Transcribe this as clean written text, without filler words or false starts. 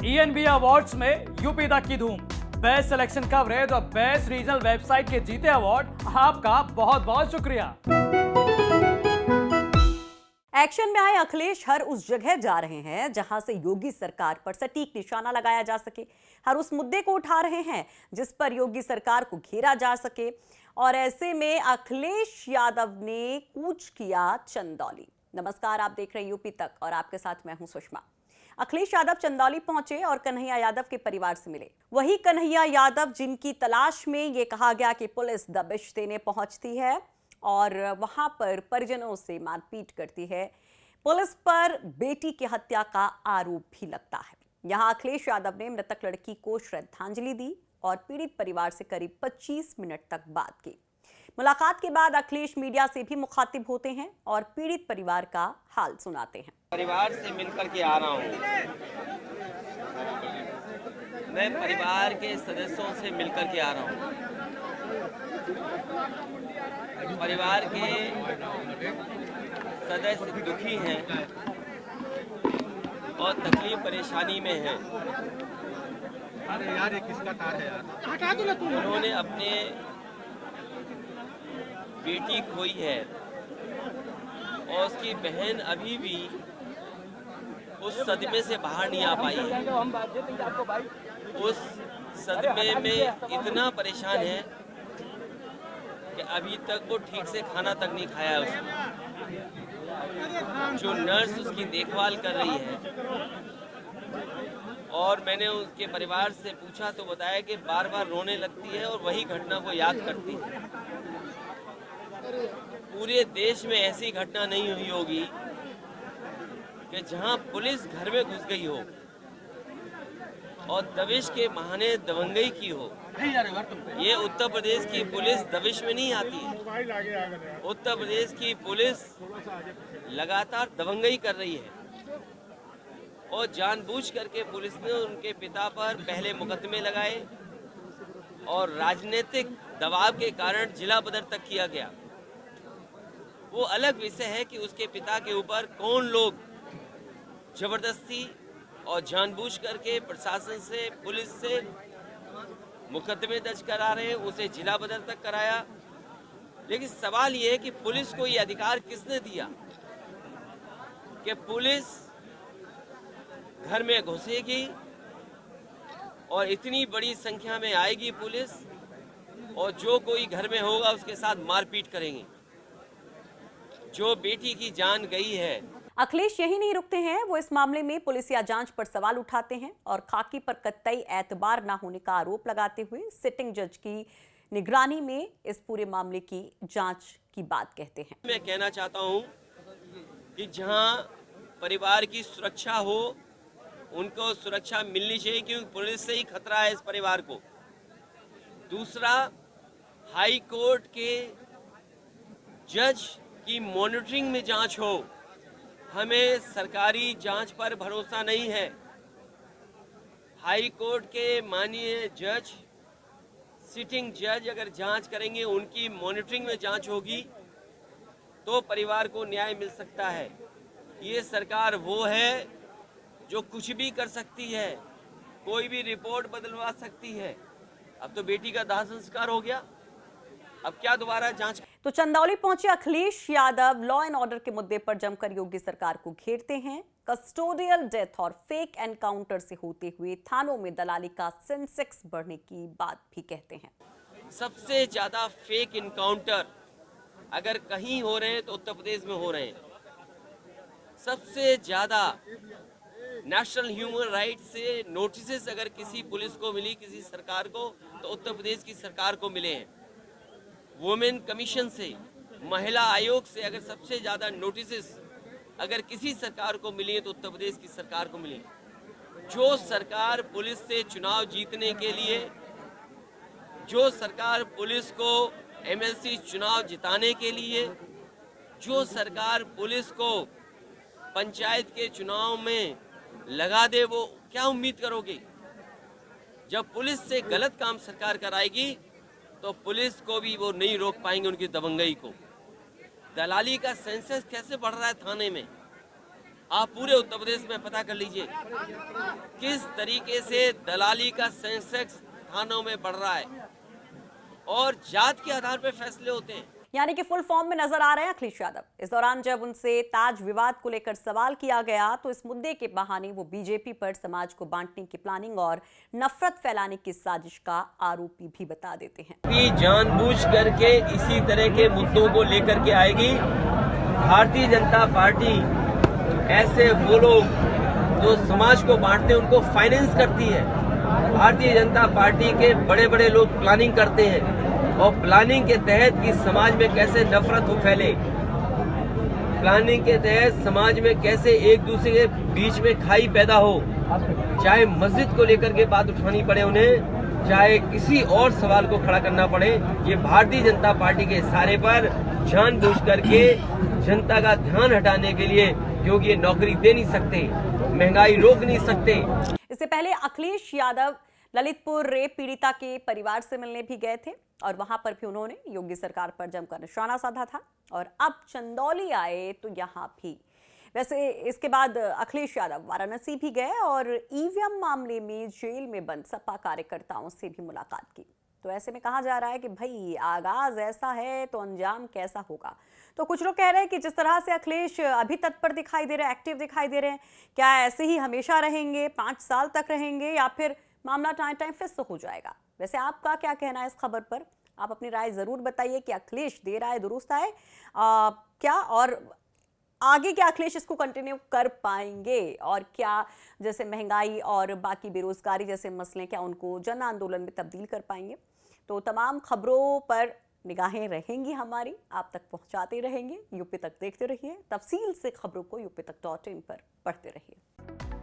ENB awards में UP तक की धूम। बेस्ट सिलेक्शन कवरेज और बेस्ट रीजनल वेबसाइट के जीते अवार्ड। आपका बहुत बहुत शुक्रिया। एक्शन में आए अखिलेश हर उस जगह जा रहे हैं जहां से योगी सरकार पर सटीक निशाना लगाया जा सके। हर उस मुद्दे को उठा रहे हैं जिस पर योगी सरकार को घेरा जा सके। और ऐसे में अखिलेश यादव ने कूच किया चंदौली। नमस्कार, आप देख रहे हैं यूपी तक और आपके साथ मैं हूं सुषमा। अखिलेश यादव चंदौली पहुंचे और कन्हैया यादव के परिवार से मिले। वही कन्हैया यादव जिनकी तलाश में ये कहा गया कि पुलिस दबिश देने पहुंचती है और वहां पर परिजनों से मारपीट करती है। पुलिस पर बेटी की हत्या का आरोप भी लगता है। यहां अखिलेश यादव ने मृतक लड़की को श्रद्धांजलि दी और पीड़ित परिवार से करीब 25 मिनट तक बात की। मुलाकात के बाद अखिलेश मीडिया से भी मुखातिब होते हैं और पीड़ित परिवार का हाल सुनाते हैं। परिवार से मिलकर के आ रहा हूँ। मैं परिवार के सदस्यों से मिलकर के आ रहा हूँ। परिवार के सदस्य दुखी हैं और तकलीफ परेशानी में हैं। अरे यार, ये किसका तार है यार? उन्होंने अपने बेटी खोई है और उसकी बहन अभी भी उस सदमे से बाहर नहीं आ पाई है। उस सदमे में इतना परेशान है कि अभी तक वो ठीक से खाना तक नहीं खाया उसने। जो नर्स उसकी देखभाल कर रही है, और मैंने उसके परिवार से पूछा तो बताया कि बार बार रोने लगती है और वही घटना को याद करती है। पूरे देश में ऐसी घटना नहीं हुई होगी कि जहां पुलिस घर में घुस गई हो और दबिश के बहाने दबंगई की हो। ये उत्तर प्रदेश की पुलिस दबिश में नहीं आती है। उत्तर प्रदेश की पुलिस लगातार दबंगई कर रही है और जानबूझ करके पुलिस ने उनके पिता पर पहले मुकदमे लगाए और राजनीतिक दबाव के कारण जिला बदर तक किया गया। वो अलग विषय है कि उसके पिता के ऊपर कौन लोग जबरदस्ती और जानबूझ करके प्रशासन से, पुलिस से मुकदमे दर्ज करा रहे हैं। उसे जिला बदर तक कराया। लेकिन सवाल ये है कि पुलिस को ये अधिकार किसने दिया कि पुलिस घर में घुसेगी और इतनी बड़ी संख्या में आएगी पुलिस और जो कोई घर में होगा उसके साथ मारपीट करेंगे। जो बेटी की जान गई है। अखिलेश यही नहीं रुकते हैं, वो इस मामले में पुलिस या जांच पर सवाल उठाते हैं और खाकी पर कतई एतबार ना होने का आरोप लगाते हुए सिटिंग जज की निगरानी में इस पूरे मामले की जांच की बात कहते हैं। मैं कहना चाहता हूं कि जहां परिवार की सुरक्षा हो, उनको सुरक्षा मिलनी चाहिए क्योंकि पुलिस से ही खतरा है इस परिवार को। दूसरा, हाई कोर्ट के जज की मॉनिटरिंग में जांच हो। हमें सरकारी जांच पर भरोसा नहीं है। हाई कोर्ट के माननीय जज, सिटिंग जज अगर जांच करेंगे, उनकी मॉनिटरिंग में जांच होगी तो परिवार को न्याय मिल सकता है। ये सरकार वो है जो कुछ भी कर सकती है, कोई भी रिपोर्ट बदलवा सकती है। अब तो बेटी का दाह संस्कार हो गया, अब क्या दोबारा जांच? तो चंदौली पहुंचे Akhilesh Yadav law and order के मुद्दे पर जमकर योगी सरकार को घेरते हैं। कस्टोडियल डेथ और फेक एनकाउंटर से होते हुए थानों में दलाली का सेंसेक्स बढ़ने की बात भी कहते हैं। सबसे ज्यादा फेक एनकाउंटर अगर कहीं हो रहे हैं तो उत्तर प्रदेश में हो रहे हैं। सबसे ज्यादा नेशनल ह्यूमन राइट्स से नोटिस अगर किसी पुलिस को मिली, किसी सरकार को, तो उत्तर प्रदेश की सरकार को मिले हैं। वुमेन कमीशन से, महिला आयोग से अगर सबसे ज्यादा नोटिस अगर किसी सरकार को मिली है तो उत्तर प्रदेश की सरकार को मिली। जो सरकार पुलिस से चुनाव जीतने के लिए, जो सरकार पुलिस को एमएलसी चुनाव जिताने के लिए, जो सरकार पुलिस को पंचायत के चुनाव में लगा दे, वो क्या उम्मीद करोगे? जब पुलिस से गलत काम सरकार कराएगी तो पुलिस को भी वो नहीं रोक पाएंगे उनकी दबंगई को। दलाली का सेंसेस कैसे बढ़ रहा है थाने में? आप पूरे उत्तर प्रदेश में पता कर लीजिए किस तरीके से दलाली का सेंसेक्स थानों में बढ़ रहा है और जात के आधार पर फैसले होते हैं। यानी कि फुल फॉर्म में नजर आ रहे हैं अखिलेश यादव। इस दौरान जब उनसे ताज विवाद को लेकर सवाल किया गया तो इस मुद्दे के बहाने वो बीजेपी पर समाज को बांटने की प्लानिंग और नफरत फैलाने की साजिश का आरोपी भी बता देते हैं कि जानबूझ करके इसी तरह के मुद्दों को लेकर के आएगी। भारतीय जनता पार्टी ऐसे वो लोग जो समाज को बांटते हैं उनको फाइनेंस करती है। भारतीय जनता पार्टी के बड़े बड़े लोग प्लानिंग करते हैं और प्लानिंग के तहत कि समाज में कैसे नफरत फैले, प्लानिंग के तहत समाज में कैसे एक दूसरे के बीच में खाई पैदा हो, चाहे मस्जिद को लेकर के बात उठानी पड़े उन्हें, चाहे किसी और सवाल को खड़ा करना पड़े, ये भारतीय जनता पार्टी के इशारे पर जानबूझ करके जनता का ध्यान हटाने के लिए, क्योंकि ये नौकरी दे नहीं सकते, महंगाई रोक नहीं सकते। इससे पहले अखिलेश यादव ललितपुर रेप पीड़िता के परिवार से मिलने भी गए थे और वहां पर भी उन्होंने योगी सरकार पर जमकर निशाना साधा था और अब चंदौली आए तो यहां भी। वैसे इसके बाद अखिलेश यादव वाराणसी भी गए और ईवीएम मामले में जेल में बंद सपा कार्यकर्ताओं से भी मुलाकात की। तो ऐसे में कहा जा रहा है कि भाई आगाज ऐसा है तो अंजाम कैसा होगा। तो कुछ लोग कह रहे हैं कि जिस तरह से अखिलेश अभी तत्पर दिखाई दे रहे हैं, एक्टिव दिखाई दे रहे हैं, क्या ऐसे ही हमेशा रहेंगे, 5 साल तक रहेंगे या फिर मामला टाइम फिक्स हो जाएगा। वैसे आपका क्या कहना है इस खबर पर? आप अपनी राय जरूर बताइए कि अखिलेश दे रहा है दुरुस्त है क्या, और आगे क्या अखिलेश इसको कंटिन्यू कर पाएंगे, और क्या जैसे महंगाई और बाकी बेरोजगारी जैसे मसले क्या उनको जन आंदोलन में तब्दील कर पाएंगे। तो तमाम खबरों पर निगाहें रहेंगी हमारी, आप तक पहुंचाते रहेंगे। यूपी तक देखते रहिए, तफसील से खबरों को यूपी तक.in पर पढ़ते रहिए।